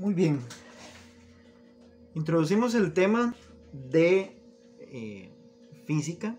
Muy bien. Introducimos el tema de física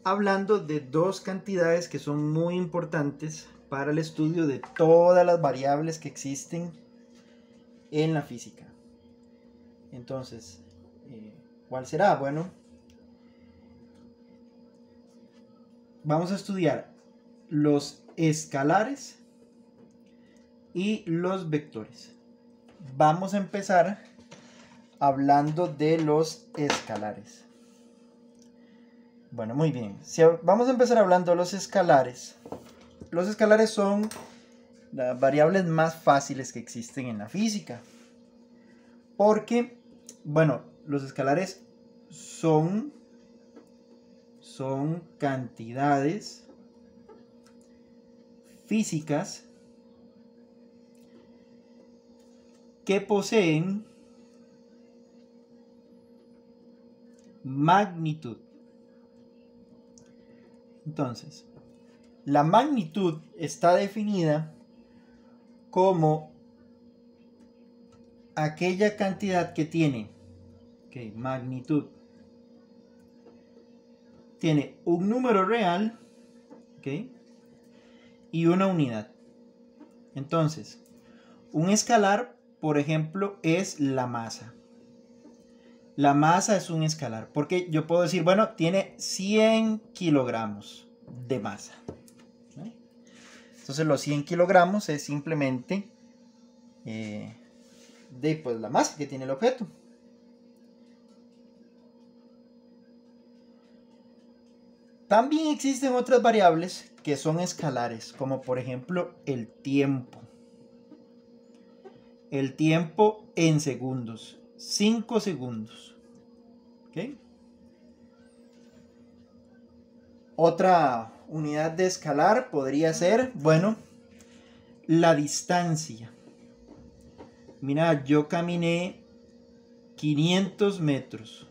hablando de dos cantidades que son muy importantes para el estudio de todas las variables que existen en la física. Entonces, ¿cuál será? Bueno, vamos a estudiar los escalares y los vectores. Vamos a empezar hablando de los escalares. Bueno, muy bien. Vamos a empezar hablando de los escalares. Los escalares son las variables más fáciles que existen en la física. Porque, bueno, los escalares son cantidades físicas que poseen magnitud. Entonces, la magnitud está definida como aquella cantidad que tiene, magnitud, tiene un número real, y una unidad. Entonces, un escalar, por ejemplo, es la masa. La masa es un escalar, porque yo puedo decir, bueno, tiene 100 kilogramos de masa. Entonces los 100 kilogramos es simplemente pues, la masa que tiene el objeto. También existen otras variables que son escalares, como por ejemplo el tiempo. El tiempo en segundos. 5 segundos. Otra unidad de escalar podría ser, bueno, la distancia. Mira, yo caminé 500 metros.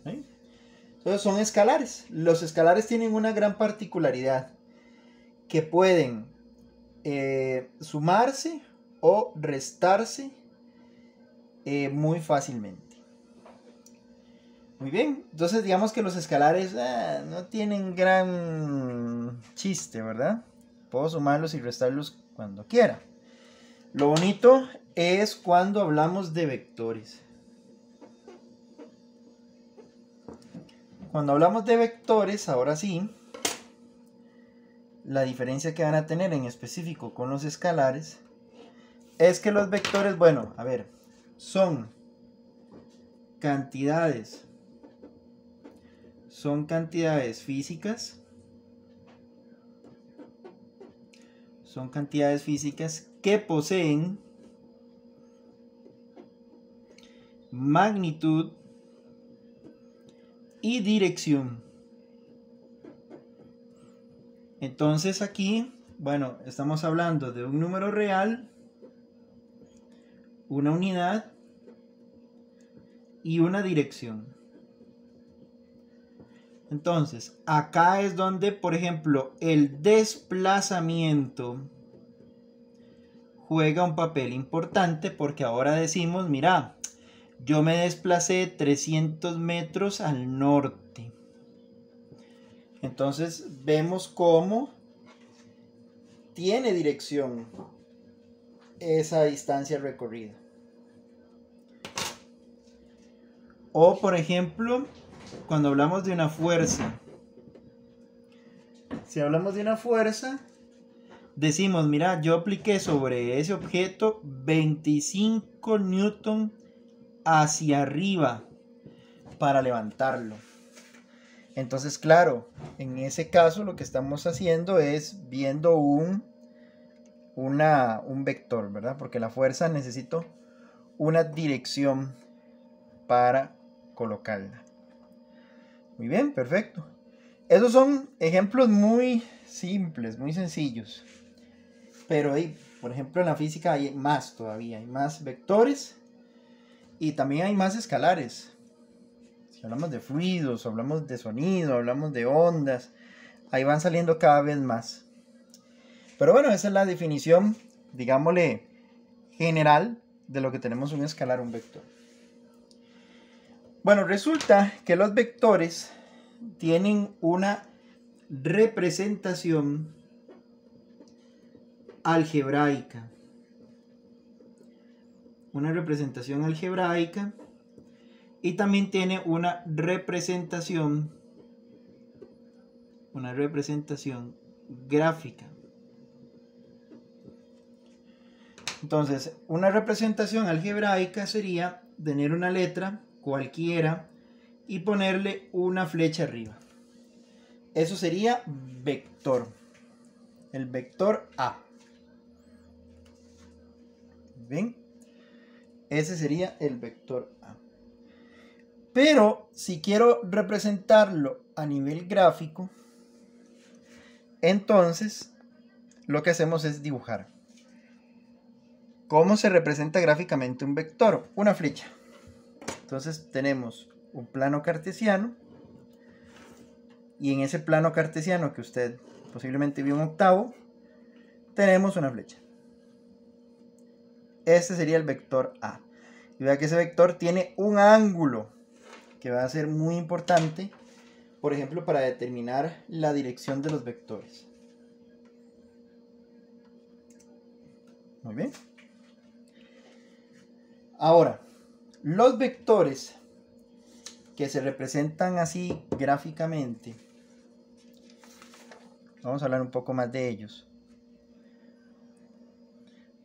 Entonces son escalares. Los escalares tienen una gran particularidad, que pueden sumarse o restarse muy fácilmente. Muy bien, entonces digamos que los escalares no tienen gran chiste, ¿verdad? Puedo sumarlos y restarlos cuando quiera. Lo bonito es cuando hablamos de vectores. Cuando hablamos de vectores, ahora sí, la diferencia que van a tener en específico con los escalares es que los vectores, bueno, a ver, son cantidades físicas. Son cantidades físicas que poseen magnitud y dirección. Entonces aquí, bueno, estamos hablando de un número real, una unidad y una dirección. Entonces, acá es donde, por ejemplo, el desplazamiento juega un papel importante, porque ahora decimos, mira, yo me desplacé 300 metros al norte. Entonces vemos cómo tiene dirección esa distancia recorrida. O por ejemplo, cuando hablamos de una fuerza. Si hablamos de una fuerza, decimos, mira, yo apliqué sobre ese objeto 25 newton hacia arriba para levantarlo. Entonces, claro, en ese caso lo que estamos haciendo es viendo un vector, ¿verdad? Porque la fuerza necesito una dirección para colocarla. Muy bien, perfecto. Esos son ejemplos muy simples, muy sencillos. Pero por ejemplo, en la física hay más todavía, hay más vectores y también hay más escalares. Si hablamos de fluidos, hablamos de sonido, hablamos de ondas, ahí van saliendo cada vez más. Pero bueno, esa es la definición, digámosle, general de lo que tenemos un escalar, un vector. Bueno, resulta que los vectores tienen una representación algebraica. Una representación algebraica y también tiene una representación gráfica. Entonces, una representación algebraica sería tener una letra cualquiera y ponerle una flecha arriba. Eso sería vector. El vector A. ¿Ven? Ese sería el vector A. Pero si quiero representarlo a nivel gráfico, entonces lo que hacemos es dibujar. ¿Cómo se representa gráficamente un vector? Una flecha. Entonces tenemos un plano cartesiano y en ese plano cartesiano que usted posiblemente vio en octavo, tenemos una flecha. Este sería el vector A. Y vea que ese vector tiene un ángulo que va a ser muy importante, por ejemplo, para determinar la dirección de los vectores. Muy bien. Ahora, los vectores que se representan así gráficamente, vamos a hablar un poco más de ellos,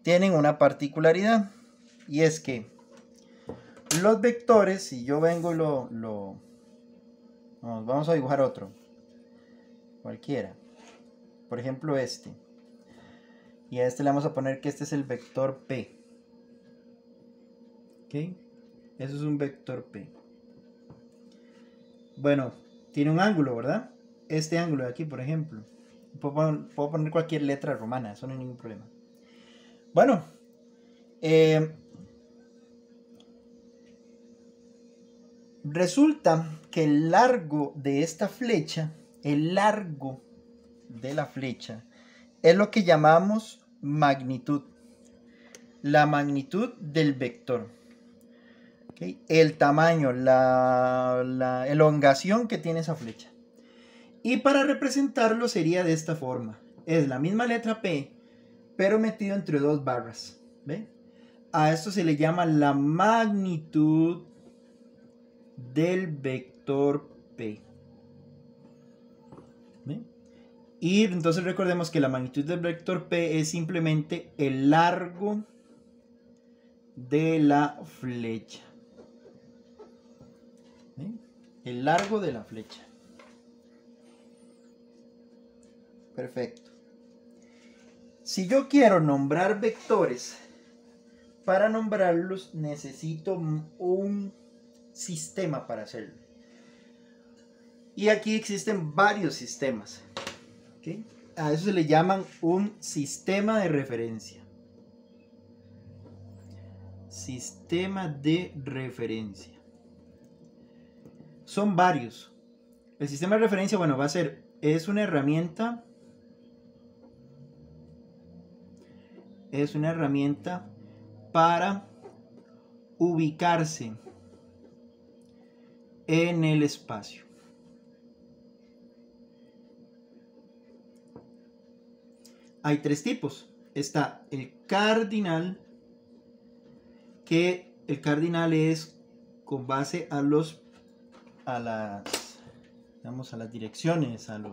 tienen una particularidad, y es que los vectores, si yo vengo y vamos a dibujar otro, cualquiera, por ejemplo este, y a este le vamos a poner que este es el vector P. ¿Ok? Eso es un vector P. Bueno, tiene un ángulo, ¿verdad? Este ángulo de aquí, por ejemplo. Puedo poner cualquier letra romana, eso no hay ningún problema. Bueno, resulta que el largo de esta flecha, el largo de la flecha, es lo que llamamos magnitud. La magnitud del vector. ¿Okay? El tamaño, la elongación que tiene esa flecha. Y para representarlo sería de esta forma. Es la misma letra P, pero metido entre dos barras. ¿Ve? A esto se le llama la magnitud del vector P. ¿Ve? Y entonces recordemos que la magnitud del vector P es simplemente el largo de la flecha. ¿Sí? El largo de la flecha. Perfecto. Si yo quiero nombrar vectores, para nombrarlos necesito un sistema para hacerlo. Y aquí existen varios sistemas. ¿Okay? A eso se le llaman un sistema de referencia. Sistema de referencia. Son varios. El sistema de referencia, bueno, es una herramienta para ubicarse en el espacio. Hay tres tipos. Está el cardinal, que el cardinal es con base a las direcciones, al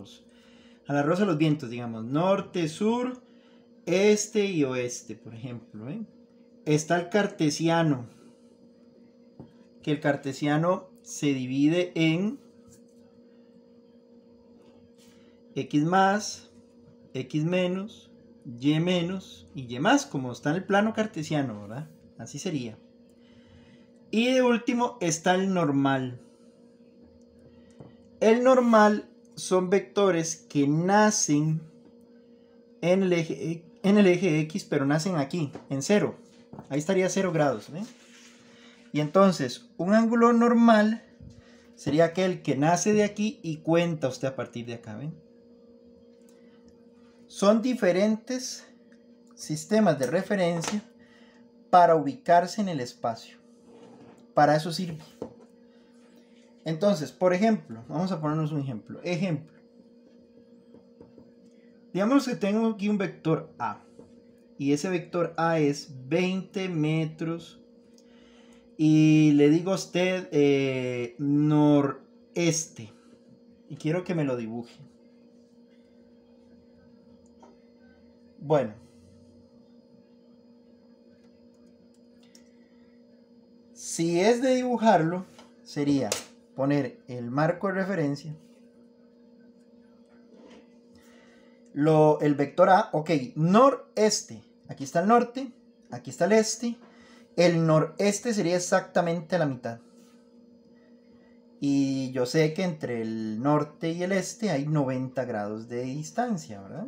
arroz a los vientos, digamos, norte, sur, este y oeste, por ejemplo. Está el cartesiano, que el cartesiano se divide en x más, x menos, y menos y y más, como está en el plano cartesiano, ¿verdad? Así sería. Y de último está el normal. El normal son vectores que nacen en el eje X, pero nacen aquí, en 0. Ahí estaría 0 grados. ¿Eh? Y entonces, un ángulo normal sería aquel que nace de aquí y cuenta usted a partir de acá. ¿Ven? Son diferentes sistemas de referencia para ubicarse en el espacio. Para eso sirve. Entonces, por ejemplo, vamos a ponernos un ejemplo. Digamos que tengo aquí un vector A. Y ese vector A es 20 metros. Y le digo a usted noreste. Y quiero que me lo dibuje. Bueno. Si es de dibujarlo, sería poner el marco de referencia. El vector A, ok, noreste. Aquí está el norte, aquí está el este. El noreste sería exactamente la mitad. Y yo sé que entre el norte y el este hay 90 grados de distancia, ¿verdad?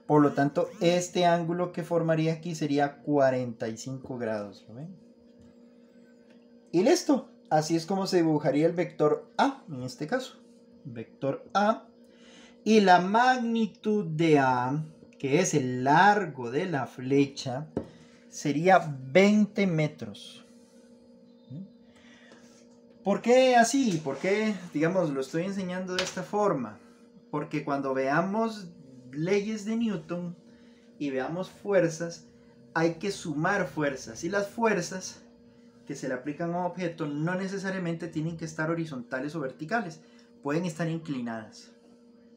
Por lo tanto, este ángulo que formaría aquí sería 45 grados, ¿lo ven? Y listo. Así es como se dibujaría el vector A, en este caso. Vector A. Y la magnitud de A, que es el largo de la flecha, sería 20 metros. ¿Por qué así? ¿Por qué, digamos, lo estoy enseñando de esta forma? Porque cuando veamos leyes de Newton y veamos fuerzas, hay que sumar fuerzas. Y las fuerzas que se le aplican a un objeto no necesariamente tienen que estar horizontales o verticales. Pueden estar inclinadas.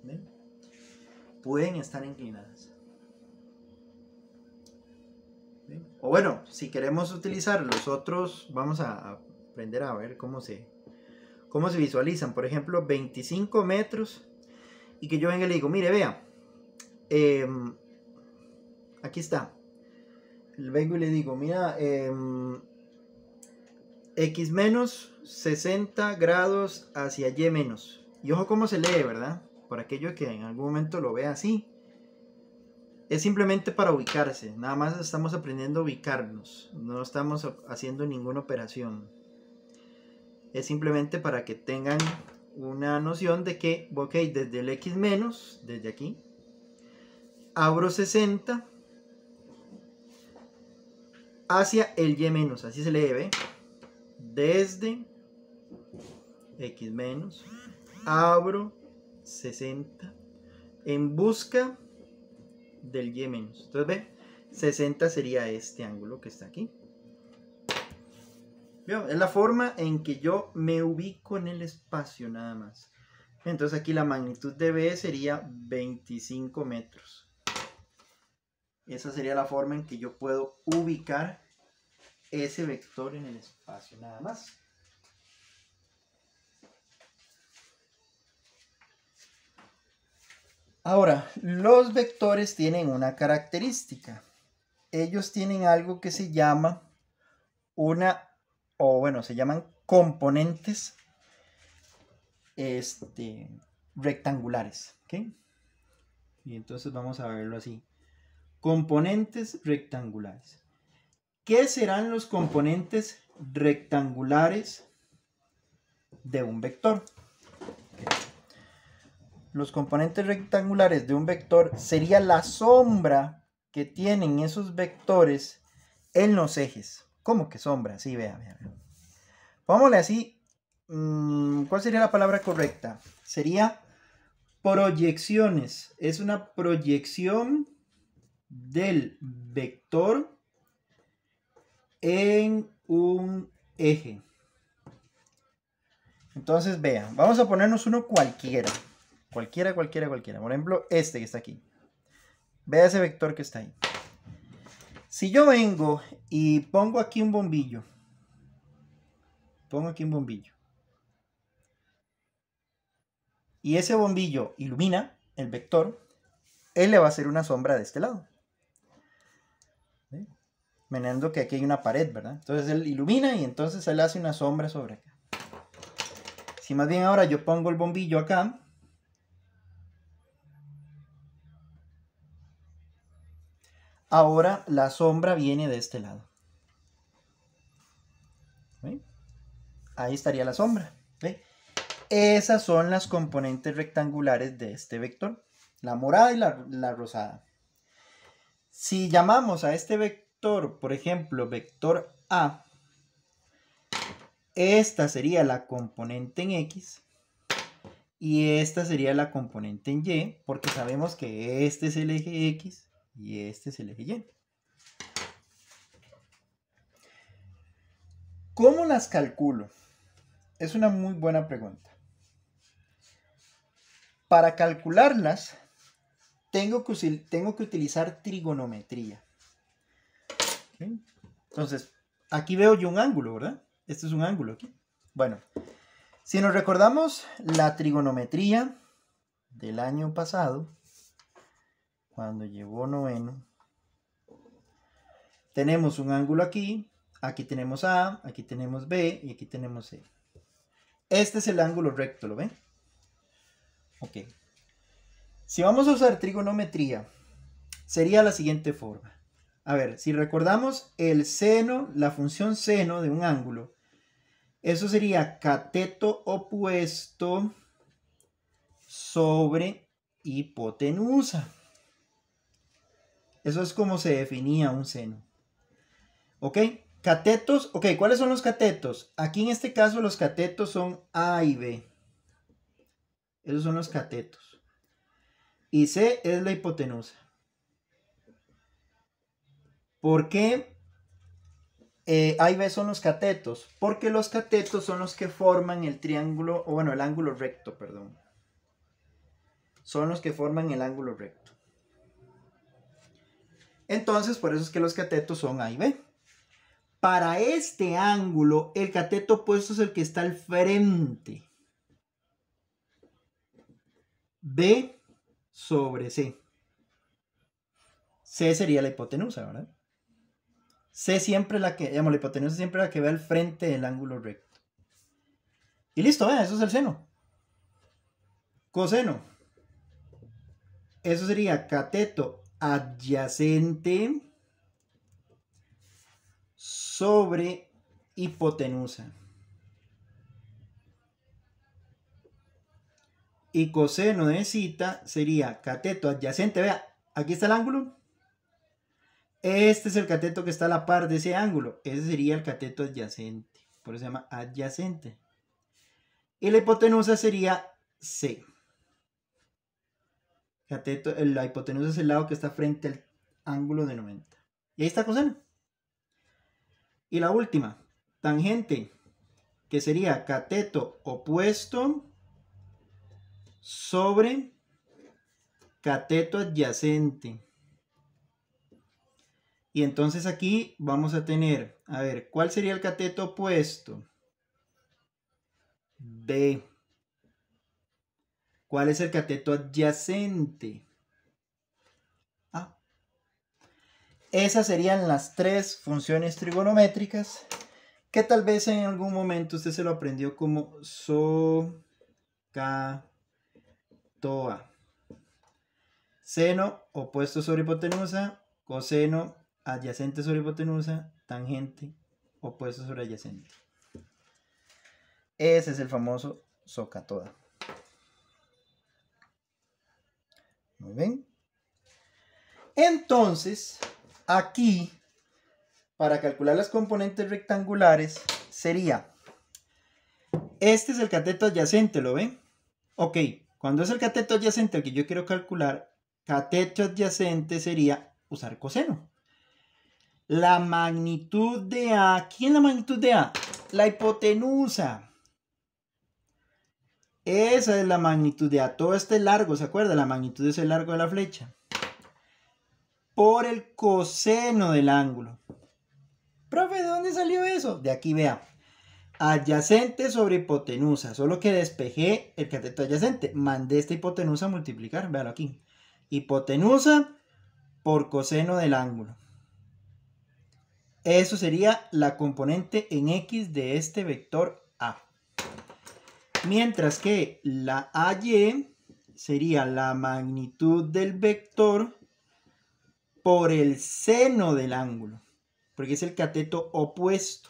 ¿Ven? Pueden estar inclinadas. ¿Ven? O bueno, si queremos utilizar los otros, vamos a aprender a ver cómo se visualizan. Por ejemplo, 25 metros. Y que yo venga y le digo, mire, vea. Aquí está. Vengo y le digo, mira, X menos 60 grados hacia Y menos. Y ojo cómo se lee, ¿verdad? Por aquello que en algún momento lo vea así. Es simplemente para ubicarse. Nada más estamos aprendiendo a ubicarnos. No estamos haciendo ninguna operación. Es simplemente para que tengan una noción de que, ok, desde el X menos, desde aquí, abro 60 hacia el Y menos. Así se lee, ¿ve? Desde X menos, abro 60 en busca del Y menos. Entonces ve, 60 sería este ángulo que está aquí. ¿Vio? Es la forma en que yo me ubico en el espacio nada más. Entonces aquí la magnitud de B sería 25 metros. Esa sería la forma en que yo puedo ubicar ese vector en el espacio nada más. Ahora, los vectores tienen una característica. Ellos tienen algo que se llama se llaman componentes rectangulares. ¿Okay? Y entonces vamos a verlo así. Componentes rectangulares. ¿Qué serán los componentes rectangulares de un vector? Los componentes rectangulares de un vector sería la sombra que tienen esos vectores en los ejes. ¿Cómo que sombra? Sí, vea. Pongámosle así. ¿Cuál sería la palabra correcta? Sería proyecciones. Es una proyección del vector en un eje. Entonces, vean, vamos a ponernos uno cualquiera. Cualquiera. Por ejemplo, este que está aquí. Vea ese vector que está ahí. Si yo vengo y pongo aquí un bombillo. Y ese bombillo ilumina el vector. Él le va a hacer una sombra de este lado. ¿Sí? Meneando que aquí hay una pared, ¿verdad? Entonces él ilumina y entonces él hace una sombra sobre acá. Si más bien ahora yo pongo el bombillo acá. Ahora la sombra viene de este lado. ¿Sí? Ahí estaría la sombra. ¿Sí? Esas son las componentes rectangulares de este vector. La morada y la rosada. Si llamamos a este vector, por ejemplo, vector A, esta sería la componente en X y esta sería la componente en Y, porque sabemos que este es el eje X y este es el eje Y. ¿Cómo las calculo? Es una muy buena pregunta. Para calcularlas, tengo que utilizar trigonometría. ¿Okay? Entonces, aquí veo yo un ángulo, ¿verdad? Este es un ángulo aquí. Bueno, si nos recordamos la trigonometría del año pasado, cuando llevó noveno, tenemos un ángulo aquí, aquí tenemos A, aquí tenemos B y aquí tenemos C. Este es el ángulo recto, ¿lo ven? Ok. Si vamos a usar trigonometría, sería la siguiente forma. A ver, si recordamos el seno, la función seno de un ángulo, eso sería cateto opuesto sobre hipotenusa. Eso es como se definía un seno. ¿Ok? Catetos, ok, ¿cuáles son los catetos? Aquí en este caso los catetos son A y B. Esos son los catetos. Y C es la hipotenusa. ¿Por qué A y B son los catetos? Porque los catetos son los que forman el triángulo, o bueno, el ángulo recto, perdón. Son los que forman el ángulo recto. Entonces, por eso es que los catetos son A y B. Para este ángulo, el cateto opuesto es el que está al frente. B sobre C. C sería la hipotenusa, ¿verdad? C siempre la que, digamos, la hipotenusa siempre la que ve al frente del ángulo recto. Y listo, eso es el seno. Coseno. Eso sería cateto adyacente sobre hipotenusa. Y coseno de cita sería cateto adyacente. Vea, aquí está el ángulo. Este es el cateto que está a la par de ese ángulo. Ese sería el cateto adyacente. Por eso se llama adyacente. Y la hipotenusa sería C. Cateto, la hipotenusa es el lado que está frente al ángulo de 90. Y ahí está coseno. Y la última, tangente, que sería cateto opuesto sobre cateto adyacente. Y entonces aquí vamos a tener, a ver, ¿cuál sería el cateto opuesto? B. ¿Cuál es el cateto adyacente? A. Esas serían las tres funciones trigonométricas que tal vez en algún momento usted se lo aprendió como SOHCAHTOA. Seno opuesto sobre hipotenusa, coseno adyacente sobre hipotenusa, tangente opuesto sobre adyacente. Ese es el famoso SOHCAHTOA. Muy bien. Entonces, aquí, para calcular las componentes rectangulares, sería, este es el cateto adyacente, ¿lo ven? Ok, cuando es el cateto adyacente el que yo quiero calcular, cateto adyacente sería usar coseno. La magnitud de A, ¿quién es la magnitud de A? La hipotenusa. Esa es la magnitud de A. Todo este largo, ¿se acuerda? La magnitud es el largo de la flecha. Por el coseno del ángulo. Profe, ¿de dónde salió eso? De aquí, vea. Adyacente sobre hipotenusa. Solo que despejé el cateto adyacente. Mandé esta hipotenusa a multiplicar. Véalo aquí. Hipotenusa por coseno del ángulo. Eso sería la componente en X de este vector A. Mientras que la AY sería la magnitud del vector por el seno del ángulo, porque es el cateto opuesto.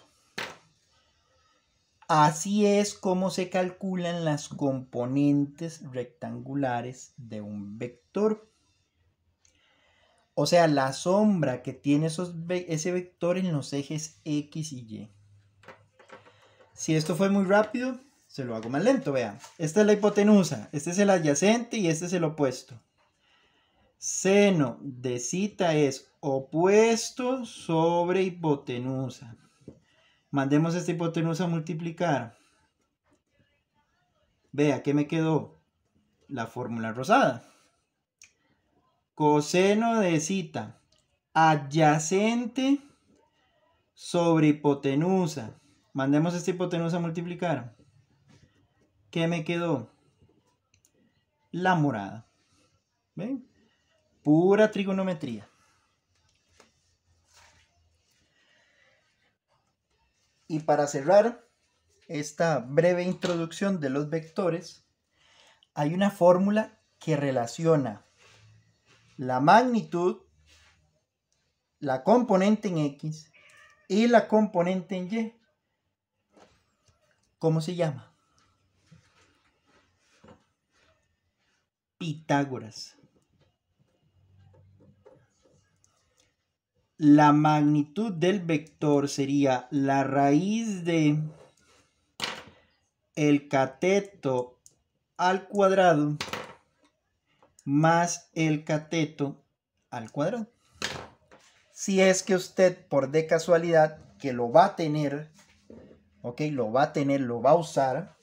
Así es como se calculan las componentes rectangulares de un vector. O sea, la sombra que tiene ese vector en los ejes X y Y. Si esto fue muy rápido, se lo hago más lento, vean. Esta es la hipotenusa, este es el adyacente y este es el opuesto. Seno de cita es opuesto sobre hipotenusa. Mandemos esta hipotenusa a multiplicar. Vea, ¿qué me quedó? La fórmula rosada. Coseno de cita adyacente sobre hipotenusa. Mandemos esta hipotenusa a multiplicar. ¿Qué me quedó? La morada. ¿Ven? Pura trigonometría. Y para cerrar esta breve introducción de los vectores, hay una fórmula que relaciona la magnitud, la componente en X y la componente en Y. ¿Cómo se llama? Pitágoras. La magnitud del vector sería la raíz de el cateto al cuadrado más el cateto al cuadrado. Si es que usted por de casualidad que lo va a tener, ok, lo va a usar,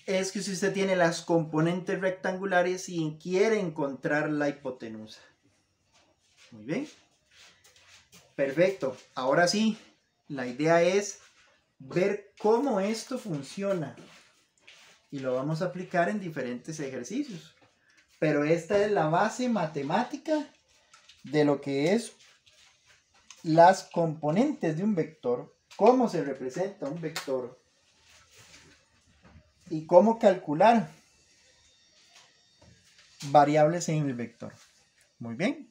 es que si usted tiene las componentes rectangulares y quiere encontrar la hipotenusa. Muy bien. Perfecto. Ahora sí, la idea es ver cómo esto funciona. Y lo vamos a aplicar en diferentes ejercicios. Pero esta es la base matemática de lo que es las componentes de un vector, cómo se representa un vector y cómo calcular variables en el vector. Muy bien.